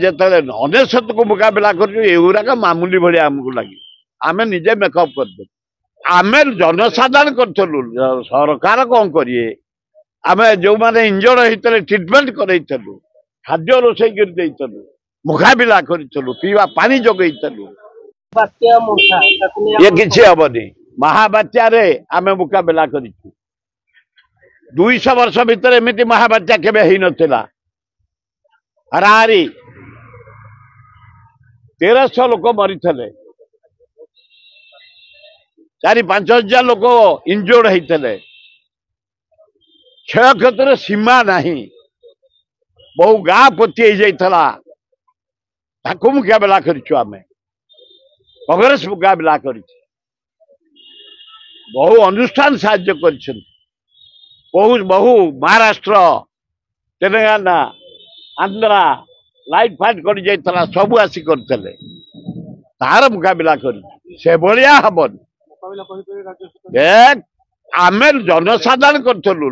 ଯେତେବେଳେ ଅନେଶତକୁ ମୁକାବିଲା କରୁଛୁ ଏଗୁଡ଼ାକ ମାମୁଲି ଭଳିଆ ଆମକୁ ଲାଗେ। ଆମେ ନିଜେ ମେକଅପ୍ କରିଦେବୁ। ଆମେ ଜନସାଧାରଣ କରିଥିଲୁ, ସରକାର କଣ କରିବେ? ଆମେ ଯୋଉମାନେ ଇଞ୍ଜର୍ଡ ହେଇଥିଲେ ଟ୍ରିଟମେଣ୍ଟ କରେଇଥିଲୁ, ଖାଦ୍ୟ ରୋଷେଇ କରି ଦେଇଥିଲୁ, ମୁକାବିଲା କରିଥିଲୁ, ପିଇବା ପାଣି ଯୋଗେଇଥିଲୁ। ଇଏ କିଛି ହବନି। ମହାବାତ୍ୟାରେ ଆମେ ମୁକାବିଲା କରିଛୁ। 200 ବର୍ଷ ଭିତରେ ଏମିତି ମହାବାତ୍ୟା କେବେ ହେଇନଥିଲା। ହାରାହାରି 1300 ଲୋକ ମରିଥିଲେ, 4-5 ହଜାର ଲୋକ ଇଞ୍ଜର୍ଡ ହେଇଥିଲେ। କ୍ଷୟକ୍ଷତିର ସୀମା ନାହିଁ। ବହୁ ଗାଁ ପୋତି ହେଇଯାଇଥିଲା, ତାକୁ ମୁକାବିଲା କରିଛୁ। ଆମେ କଂଗ୍ରେସ ମୁକାବିଲା କରିଛି। ବହୁ ଅନୁଷ୍ଠାନ ସାହାଯ୍ୟ କରିଛନ୍ତି। ବହୁ ମହାରାଷ୍ଟ୍ର, ତେଲେଙ୍ଗାନା, ଆନ୍ଧ୍ରା ଲାଇଟ୍ ଫାଇଟ୍ କରି ଯାଇଥିଲା, ସବୁ ଆସି କରିଥିଲେ। ତାର ମୁକାବିଲା କରିଛୁ। ସେଭଳିଆ ହବନି। ଆମେ ଜନସାଧାରଣ କରିଥିଲୁ,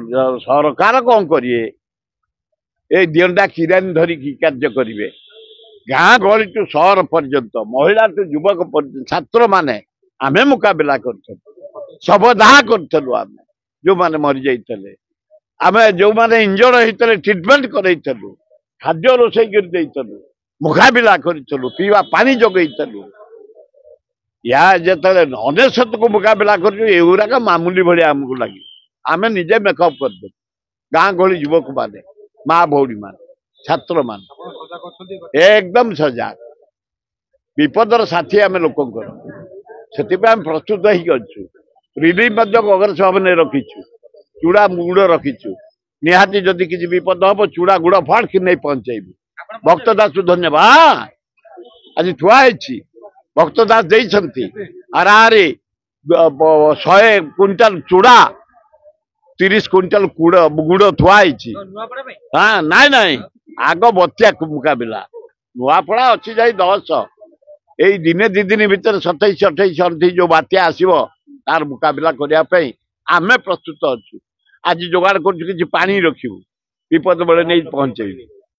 ସରକାର କଣ କରିବେ? ଏଇ ଦିନଟା କିରାନୀ ଧରିକି କାର୍ଯ୍ୟ କରିବେ। ଗାଁ ଗହଳିଠୁ ସହର ପର୍ଯ୍ୟନ୍ତ, ମହିଳାଠୁ ଯୁବକ ପର୍ଯ୍ୟନ୍ତ, ଛାତ୍ରମାନେ ଆମେ ମୁକାବିଲା କରିଥିଲୁ। ଶବଦାହ କରିଥିଲୁ। ଆମେ ଯୋଉମାନେ ମରିଯାଇଥିଲେ, ଆମେ ଯୋଉମାନେ ଇଞ୍ଜର୍ଡ ହେଇଥିଲେ ଟ୍ରିଟମେଣ୍ଟ କରେଇଥିଲୁ, ଖାଦ୍ୟ ରୋଷେଇ କରି ଦେଇଥିଲୁ, ମୁକାବିଲା କରିଥିଲୁ, ପିଇବା ପାଣି ଯୋଗେଇଥିଲୁ। ଯେତେବେଳେ ଅନେଶତକୁ ମୁକାବିଲା କରୁଛୁ ଏଗୁଡ଼ାକ ମାମୁଲି ଭଳିଆ ଆମକୁ ଲାଗେ। ଆମେ ନିଜେ ମେକଅପ୍ କରିଦେବୁ। ଗାଁ ଗହଳି ଯୁବକ ମାନେ, ମା ଭଉଣୀ ମାନେ, ଛାତ୍ର ମାନେ ଏକଦମ ସଜାଗ। ବିପଦର ସାଥୀ ଆମେ ଲୋକଙ୍କର। ସେଥିପାଇଁ ଆମେ ପ୍ରସ୍ତୁତ ହେଇକି ଅଛୁ। ରିଲିଫ ମଧ୍ୟ କଂଗ୍ରେସ ଭବନରେ ରଖିଛୁ। ଚୁଡ଼ା ଗୁଡ଼ ରଖିଛୁ। ନିହାତି ଯଦି କିଛି ବିପଦ ହବ ଚୁଡ଼ା ଗୁଡ଼ ଫାଡକି ନେଇ ପହଞ୍ଚେଇବୁ। ଭକ୍ତ ଦାସକୁ ଧନ୍ୟବାଦ। ଆଜି ଥୁଆ ହେଇଛି, ଭକ୍ତ ଦାସ ଦେଇଛନ୍ତି। ହାରାହାରି 100 କୁଇଣ୍ଟାଲ ଚୁଡ଼ା, 30 କୁଇଣ୍ଟାଲ ଗୁଡ଼ ଥୁଆ ହେଇଛି। ହଁ, ନାଇଁ ଆଗ ବତିଆ ମୁକାବିଲା। ନୂଆପଡ଼ା ଅଛି ଯାଇ 10। ଏଇ ଦିନେ 2 ଦିନ ଭିତରେ 27, 28, 29 ଯୋଉ ବାତ୍ୟା ଆସିବ ତାର ମୁକାବିଲା କରିବା ପାଇଁ ଆମେ ପ୍ରସ୍ତୁତ ଅଛୁ। ଆଜି ଯୋଗାଡ଼ କରୁଛୁ, କିଛି ପାଣି ରଖିବୁ, ବିପଦ ବେଳେ ନେଇ ପହଞ୍ଚେଇବୁ।